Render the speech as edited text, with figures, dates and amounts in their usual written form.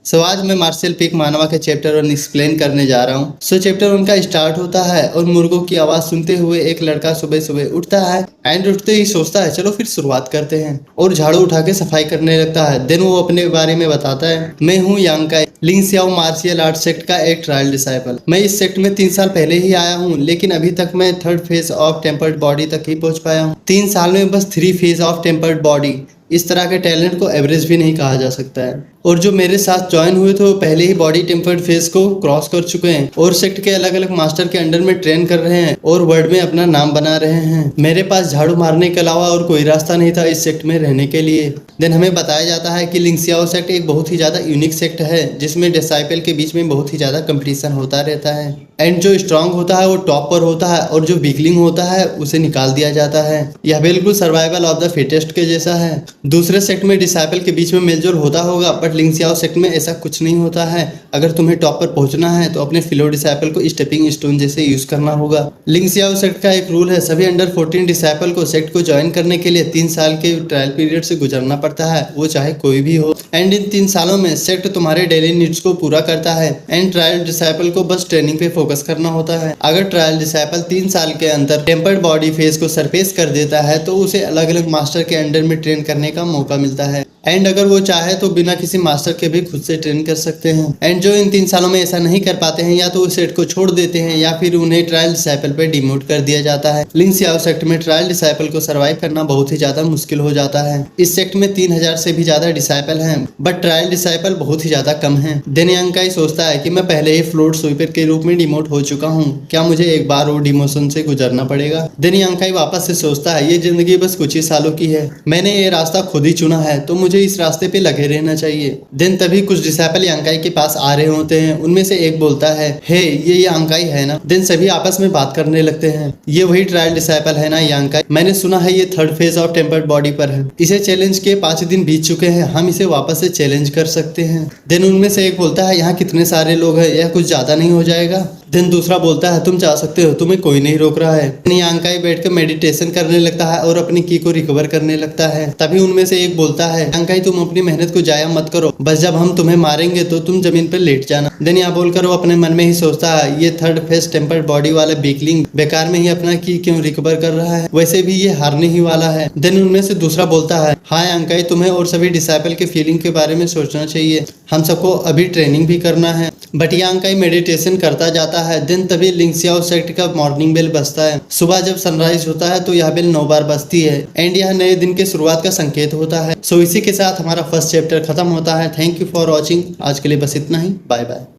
आज मैं martial peak मानवा के चैप्टर 1 एक्सप्लेन करने जा रहा हूँ। चैप्टर 1 का स्टार्ट होता है और मुर्गों की आवाज सुनते हुए एक लड़का सुबह सुबह उठता है एंड उठते ही सोचता है चलो फिर शुरुआत करते हैं और झाड़ू उठा के सफाई करने लगता है। देन वो अपने बारे में बताता है, मैं हूँ यांकाई, लिंग सियाओ मार्शियल आर्ट सेक्ट का एक ट्रायल डिसाइपल। मैं इस सेक्ट में 3 साल पहले ही आया हूँ, लेकिन अभी तक मैं 3rd phase of tempered body तक ही पहुंच पाया हूँ। 3 साल में बस 3 फेज ऑफ टेम्पर्ड बॉडी। इस तरह के टैलेंट को एवरेज भी नहीं कहा जा सकता है। और जो मेरे साथ ज्वाइन हुए थे वो पहले ही बॉडी टेम्पर्ड फेज को क्रॉस कर चुके हैं और सेक्ट के अलग अलग मास्टर के अंडर में ट्रेन कर रहे हैं और वर्ल्ड में अपना नाम बना रहे हैं। मेरे पास झाड़ू मारने के अलावा और कोई रास्ता नहीं था इस सेक्ट में रहने के लिए। देन हमें बताया जाता है कि लिंग सियाओ सेक्ट एक बहुत ही ज्यादा यूनिक सेक्ट है जिसमें डिसाइपल के बीच में बहुत ही ज्यादा कंपटीशन होता रहता है एंड जो स्ट्रांग होता है वो टॉप पर होता है और जो वीकलिंग होता है उसे निकाल दिया जाता है। यह बिल्कुल सर्वाइवल ऑफ द फिटेस्ट के जैसा है। दूसरे सेक्ट में डिसाइपल के बीच में मेलजोल होता होगा, बट लिंग सियाओ सेक्ट में ऐसा कुछ नहीं होता है। अगर तुम्हें टॉप पर पहुंचना है तो अपने फिलो डिसाइपल को स्टेपिंग स्टोन जैसे यूज करना होगा। लिंग सियाओ सेक्ट का एक रूल है, सभी अंडर 14 डिसाइपल को सेक्ट को ज्वाइन करने के लिए 3 साल के ट्रायल पीरियड से गुजरना पड़ता है, वो चाहे कोई भी हो। एंड इन 3 सालों में सेक्ट तुम्हारे डेली नीड्स को पूरा करता है एंड ट्रायल डिसाइपल को बस ट्रेनिंग पे फोकस करना होता है। अगर ट्रायल डिसाइपल 3 साल के अंदर टेम्पर्ड बॉडी फेज को सरफेस कर देता है तो उसे अलग अलग मास्टर के अंडर में ट्रेन करने का मौका मिलता है एंड अगर वो चाहे तो बिना किसी मास्टर के भी खुद से ट्रेन कर सकते हैं। एंड जो इन 3 सालों में ऐसा नहीं कर पाते हैं या तो उस सेट को छोड़ देते हैं या फिर उन्हें ट्रायल डिसाइपल पे डिमोट कर दिया जाता है। लिंग सियाओ सेक्ट में ट्रायल डिसाइपल को सर्वाइव करना बहुत ही ज्यादा मुश्किल हो जाता है। इस सेक्ट में 3000 से भी ज्यादा डिसाइपल हैं, बट ट्रायल डिसाइपल बहुत ही ज्यादा कम हैं। देन यांकाई सोचता है कि मैं पहले ही फ्लोट स्वीपर के रूप में डिमोट हो चुका हूँ, क्या मुझे एक बार और डिमोशन से गुजरना पड़ेगा। देन यांकाई वापस से सोचता है ये जिंदगी बस कुछ ही सालों की है, मैंने ये रास्ता खुद ही चुना है तो मुझे इस रास्ते पे लगे रहना चाहिए। देन तभी कुछ डिसाइपल यांकाई के पास आ रहे होते हैं। उनमें से एक बोलता है, हे ये यांकाई है ना। देन सभी आपस में बात करने लगते हैं, ये वही ट्रायल डिसाइपल है ना यांकाई, मैंने सुना है ये 3rd phase of tempered body पर है। इसे चैलेंज के 5 दिन बीत चुके हैं, हम इसे वापस से चैलेंज कर सकते हैं। देन उनमें से एक बोलता है, यहाँ कितने सारे लोग हैं, यह कुछ ज्यादा नहीं हो जाएगा। देन दूसरा बोलता है, तुम जा सकते हो, तुम्हें कोई नहीं रोक रहा है। यांकाई बैठ कर मेडिटेशन करने लगता है और अपनी की को रिकवर करने लगता है। तभी उनमें से एक बोलता है, यांकाई तुम अपनी मेहनत को जाया मत करो, बस जब हम तुम्हें मारेंगे तो तुम जमीन पर लेट जाना। देन यहाँ बोलकर वो अपने मन में ही सोचता है, ये 3rd फेज टेम्पर्ड बॉडी वाला वीकलिंग बेकार में ही अपना की क्यों रिकवर कर रहा है, वैसे भी ये हारने ही वाला है। देन उनमें से दूसरा बोलता है, हाँ यांकाई तुम्हें और सभी डिसाइपल के फीलिंग के बारे में सोचना चाहिए, हम सबको अभी ट्रेनिंग भी करना है। बट यांकाई मेडिटेशन करता जाता है। दिन तभी लिंग सियाओ सेक्ट का मॉर्निंग बेल बजता है। सुबह जब सनराइज होता है तो यह बेल 9 बार बजती है एंड यह नए दिन के शुरुआत का संकेत होता है। इसी के साथ हमारा फर्स्ट चैप्टर खत्म होता है। Thank you for watching. आज के लिए बस इतना ही। Bye bye.